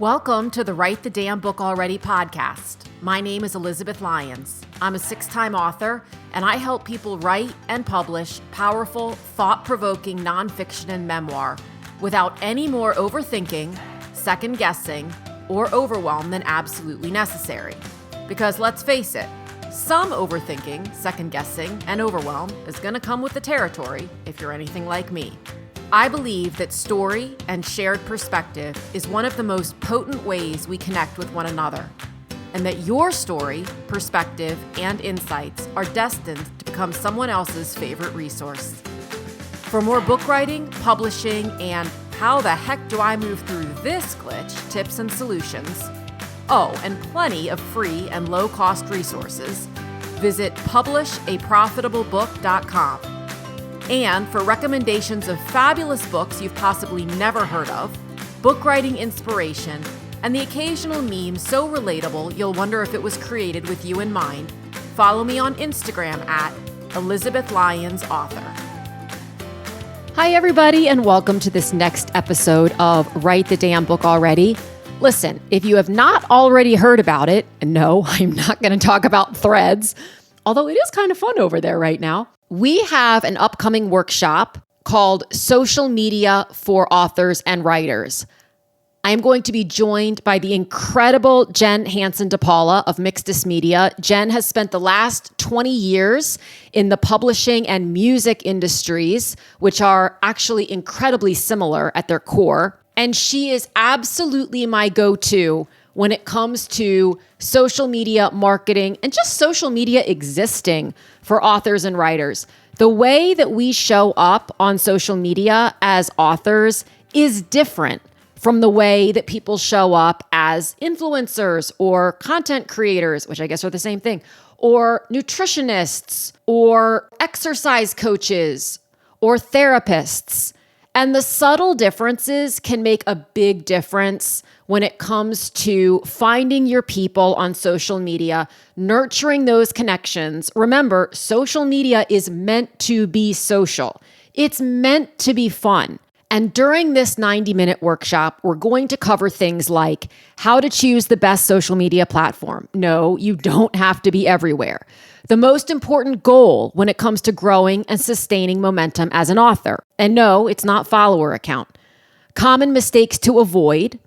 Welcome to the Write the Damn Book Already podcast. My name is Elizabeth Lyons. I'm a 6-time author, and I help people write and publish powerful, thought-provoking nonfiction and memoir without any more overthinking, second-guessing, or overwhelm than absolutely necessary. Because let's face it, some overthinking, second-guessing, and overwhelm is going to come with the territory if you're anything like me. I believe that story and shared perspective is one of the most potent ways we connect with one another, and that your story, perspective, and insights are destined to become someone else's favorite resource. For more book writing, publishing, and how the heck do I move through this glitch tips and solutions, and plenty of free and low-cost resources, visit publishaprofitablebook.com. And for recommendations of fabulous books you've possibly never heard of, book writing inspiration, and the occasional meme so relatable you'll wonder if it was created with you in mind, follow me on Instagram at Elizabeth Lyons Author. Hi, everybody, and welcome to this next episode of Write the Damn Book Already. Listen, if you have not already heard about it, and no, I'm not going to talk about Threads, although it is kind of fun over there right now. We have an upcoming workshop called Social Media for Authors and Writers. I am going to be joined by the incredible Jen Hansen-DePaula of Mixtus Media. Jen has spent the last 20 years in the publishing and music industries, which are actually incredibly similar at their core. And she is absolutely my go-to when it comes to social media marketing and just social media existing for authors and writers. The way that we show up on social media as authors is different from the way that people show up as influencers or content creators, which I guess are the same thing, or nutritionists or exercise coaches or therapists. And the subtle differences can make a big difference when it comes to finding your people on social media, nurturing those connections. Remember, social media is meant to be social. It's meant to be fun. And during this 90-minute workshop, we're going to cover things like how to choose the best social media platform. No, you don't have to be everywhere. The most important goal when it comes to growing and sustaining momentum as an author. And no, it's not follower account. Common mistakes to avoid.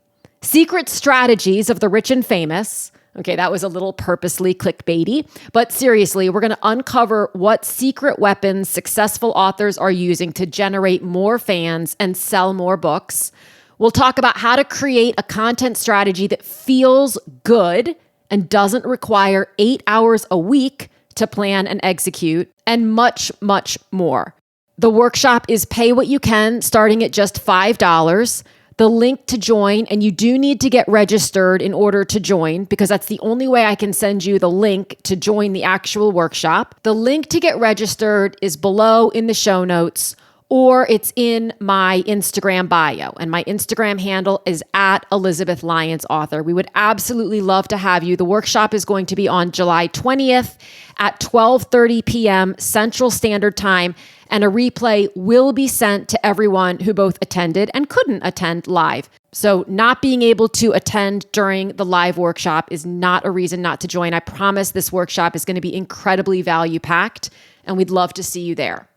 Secret strategies of the rich and famous. Okay, that was a little purposely clickbaity, but seriously, we're going to uncover what secret weapons successful authors are using to generate more fans and sell more books. We'll talk about how to create a content strategy that feels good and doesn't require 8 hours a week to plan and execute, and much, much more. The workshop is pay what you can, starting at just $5. The link to join, and you do need to get registered in order to join because that's the only way I can send you the link to join the actual workshop. The link to get registered is below in the show notes, or it's in my Instagram bio. And my Instagram handle is at Elizabeth Lyons Author. We would absolutely love to have you. The workshop is going to be on July 20th at 12:30 p.m. Central Standard Time. And a replay will be sent to everyone who both attended and couldn't attend live. So not being able to attend during the live workshop is not a reason not to join. I promise this workshop is going to be incredibly value-packed, and we'd love to see you there.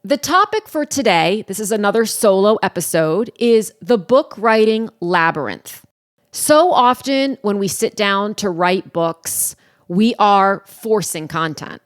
The topic for today, this is another solo episode, is the book writing labyrinth. So often when we sit down to write books, we are forcing content.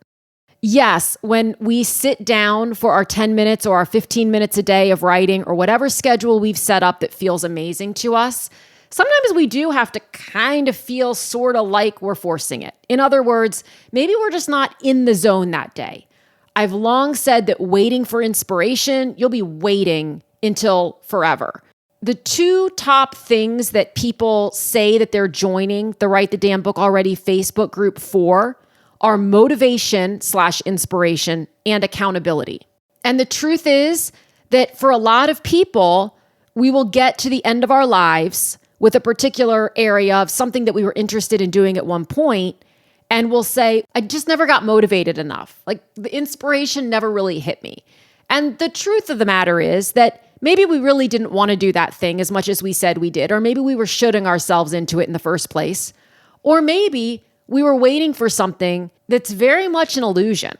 Yes, when we sit down for our 10 minutes or our 15 minutes a day of writing or whatever schedule we've set up that feels amazing to us, sometimes we do have to kind of feel sort of like we're forcing it. In other words, maybe we're just not in the zone that day. I've long said that waiting for inspiration, you'll be waiting until forever. The two top things that people say that they're joining the Write the Damn Book Already Facebook group for are motivation/inspiration and accountability. And the truth is that for a lot of people, we will get to the end of our lives with a particular area of something that we were interested in doing at one point, and we'll say, I just never got motivated enough. Like the inspiration never really hit me. And the truth of the matter is that maybe we really didn't want to do that thing as much as we said we did, or maybe we were shooting ourselves into it in the first place, or maybe we were waiting for something that's very much an illusion.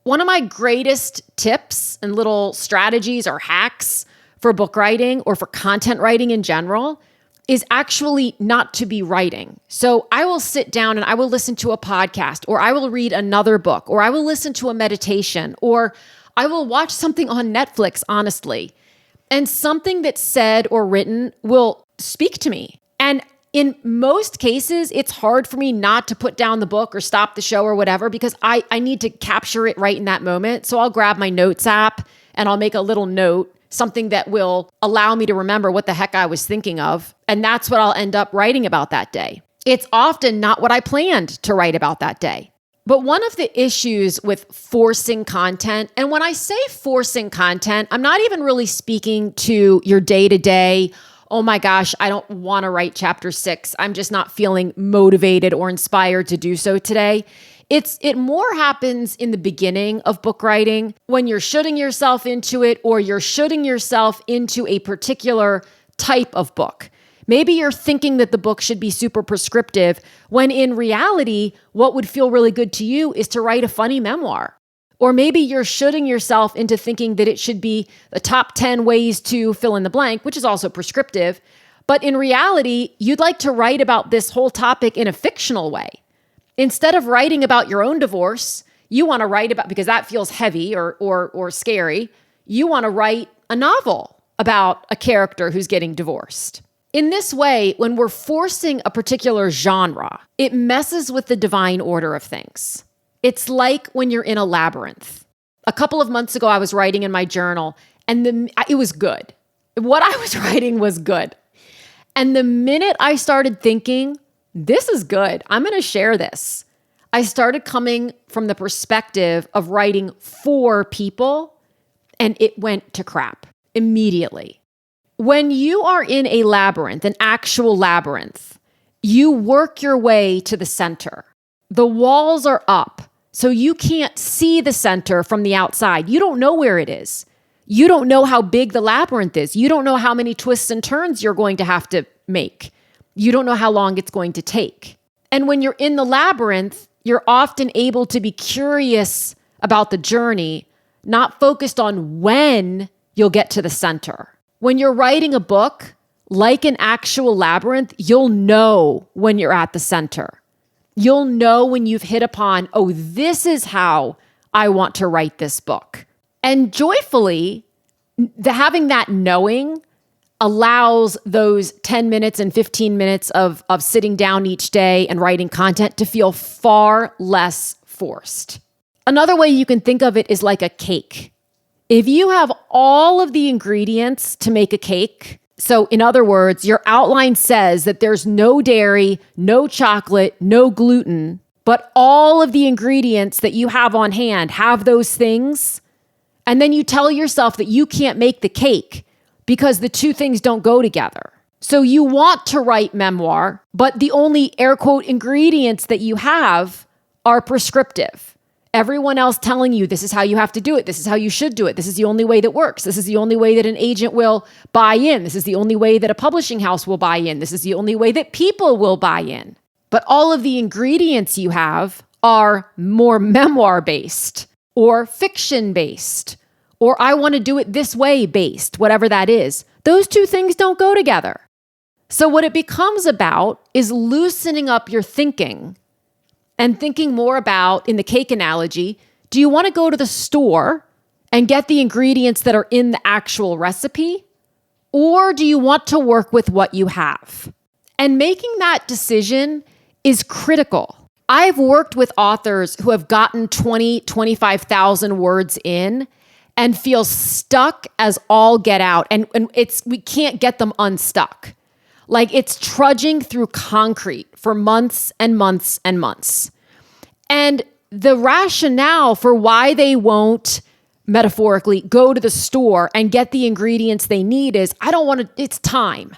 One of my greatest tips and little strategies or hacks for book writing or for content writing in general is actually not to be writing. So I will sit down and I will listen to a podcast, or I will read another book, or I will listen to a meditation, or I will watch something on Netflix, honestly. And something that's said or written will speak to me. And in most cases, it's hard for me not to put down the book or stop the show or whatever, because I need to capture it right in that moment. So I'll grab my notes app and I'll make a little note, something that will allow me to remember what the heck I was thinking of. And that's what I'll end up writing about that day. It's often not what I planned to write about that day. But one of the issues with forcing content, and when I say forcing content, I'm not even really speaking to your day-to-day, oh my gosh, I don't want to write chapter 6. I'm just not feeling motivated or inspired to do so today. It more happens in the beginning of book writing when you're shooting yourself into it, or you're shooting yourself into a particular type of book. Maybe you're thinking that the book should be super prescriptive, when in reality, what would feel really good to you is to write a funny memoir. Or maybe you're shooting yourself into thinking that it should be the top 10 ways to fill in the blank, which is also prescriptive. But in reality, you'd like to write about this whole topic in a fictional way. Instead of writing about your own divorce, you want to write about, because that feels heavy or scary, you want to write a novel about a character who's getting divorced. In this way, when we're forcing a particular genre, it messes with the divine order of things. It's like when you're in a labyrinth. A couple of months ago, I was writing in my journal, and it was good. What I was writing was good. And the minute I started thinking, this is good, I'm going to share this, I started coming from the perspective of writing for people, and it went to crap immediately. When you are in a labyrinth, an actual labyrinth, you work your way to the center. The walls are up, so you can't see the center from the outside. You don't know where it is. You don't know how big the labyrinth is. You don't know how many twists and turns you're going to have to make. You don't know how long it's going to take. And when you're in the labyrinth, you're often able to be curious about the journey, not focused on when you'll get to the center. When you're writing a book, like an actual labyrinth, you'll know when you're at the center. You'll know when you've hit upon, oh, this is how I want to write this book. And joyfully, having that knowing allows those 10 minutes and 15 minutes of sitting down each day and writing content to feel far less forced. Another way you can think of it is like a cake. If you have all of the ingredients to make a cake, so in other words, your outline says that there's no dairy, no chocolate, no gluten, but all of the ingredients that you have on hand have those things, and then you tell yourself that you can't make the cake because the two things don't go together. So you want to write memoir, but the only air quote ingredients that you have are prescriptive. Everyone else telling you this is how you have to do it. This is how you should do it. This is the only way that works. This is the only way that an agent will buy in. This is the only way that a publishing house will buy in. This is the only way that people will buy in. But all of the ingredients you have are more memoir based or fiction based, or I want to do it this way based, whatever that is. Those two things don't go together. So what it becomes about is loosening up your thinking and thinking more about, in the cake analogy, do you want to go to the store and get the ingredients that are in the actual recipe? Or do you want to work with what you have? And making that decision is critical. I've worked with authors who have gotten 20, 25,000 words in and feel stuck as all get out. And we can't get them unstuck. Like it's trudging through concrete for months and months and months. And the rationale for why they won't, metaphorically, go to the store and get the ingredients they need is, it's time.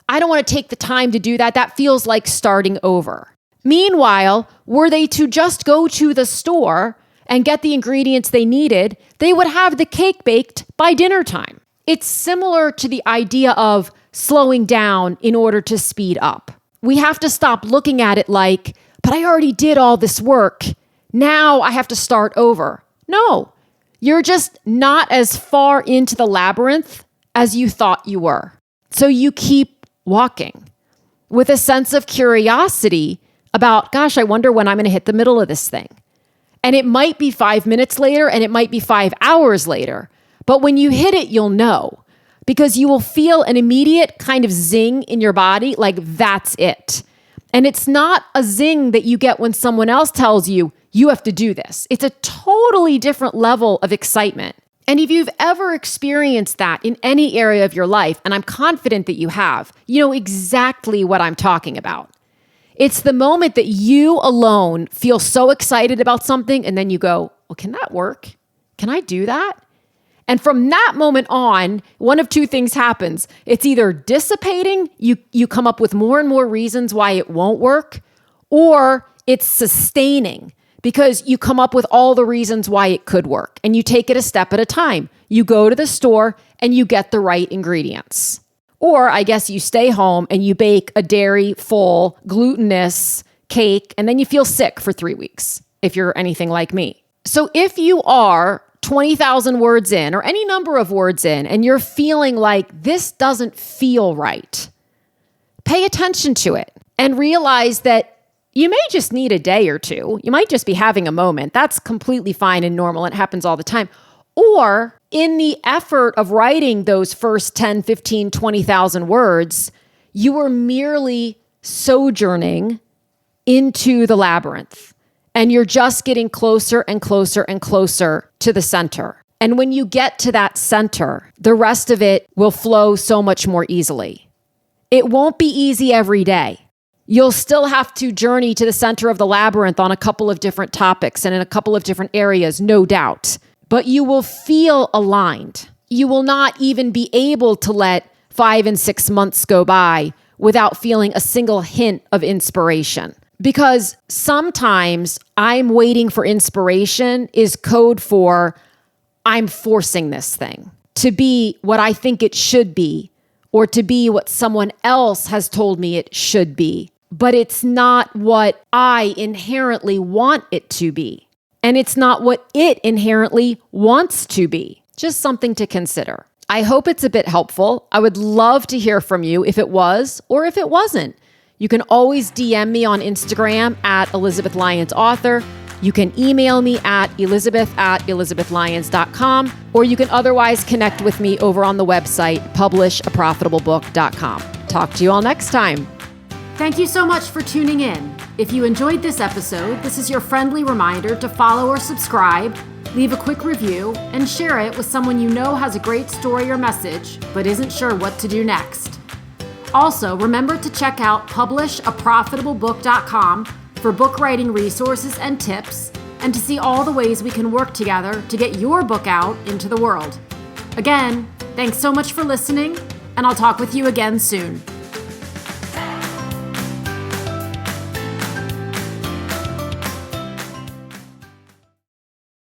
I don't want to take the time to do that. That feels like starting over. Meanwhile, were they to just go to the store and get the ingredients they needed, they would have the cake baked by dinner time. It's similar to the idea of slowing down in order to speed up. We have to stop looking at it like, but I already did all this work. Now I have to start over. No, you're just not as far into the labyrinth as you thought you were. So you keep walking with a sense of curiosity about, gosh, I wonder when I'm going to hit the middle of this thing. And it might be 5 minutes later and it might be 5 hours later. But when you hit it, you'll know, because you will feel an immediate kind of zing in your body, like that's it. And it's not a zing that you get when someone else tells you, you have to do this. It's a totally different level of excitement. And if you've ever experienced that in any area of your life, and I'm confident that you have, you know exactly what I'm talking about. It's the moment that you alone feel so excited about something, and then you go, well, can that work? Can I do that? And from that moment on, one of two things happens. It's either dissipating, you come up with more and more reasons why it won't work, or it's sustaining, because you come up with all the reasons why it could work, and you take it a step at a time. You go to the store and you get the right ingredients. Or I guess you stay home and you bake a dairy-full, glutinous cake, and then you feel sick for 3 weeks, if you're anything like me. So if you are 20,000 words in, or any number of words in, and you're feeling like this doesn't feel right, pay attention to it and realize that you may just need a day or two. You might just be having a moment. That's completely fine and normal. It happens all the time. Or in the effort of writing those first 10, 15, 20,000 words, you were merely sojourning into the labyrinth. And you're just getting closer and closer and closer to the center. And when you get to that center, the rest of it will flow so much more easily. It won't be easy every day. You'll still have to journey to the center of the labyrinth on a couple of different topics and in a couple of different areas, no doubt. But you will feel aligned. You will not even be able to let 5 and 6 months go by without feeling a single hint of inspiration. Because sometimes I'm waiting for inspiration is code for I'm forcing this thing to be what I think it should be, or to be what someone else has told me it should be. But it's not what I inherently want it to be. And it's not what it inherently wants to be. Just something to consider. I hope it's a bit helpful. I would love to hear from you if it was or if it wasn't. You can always DM me on Instagram at Elizabeth Lyons Author. You can email me at elizabeth@elizabethlyons.com, or you can otherwise connect with me over on the website, publishaprofitablebook.com. Talk to you all next time. Thank you so much for tuning in. If you enjoyed this episode, this is your friendly reminder to follow or subscribe, leave a quick review, and share it with someone you know has a great story or message, but isn't sure what to do next. Also, remember to check out publishaprofitablebook.com for book writing resources and tips, and to see all the ways we can work together to get your book out into the world. Again, thanks so much for listening, and I'll talk with you again soon.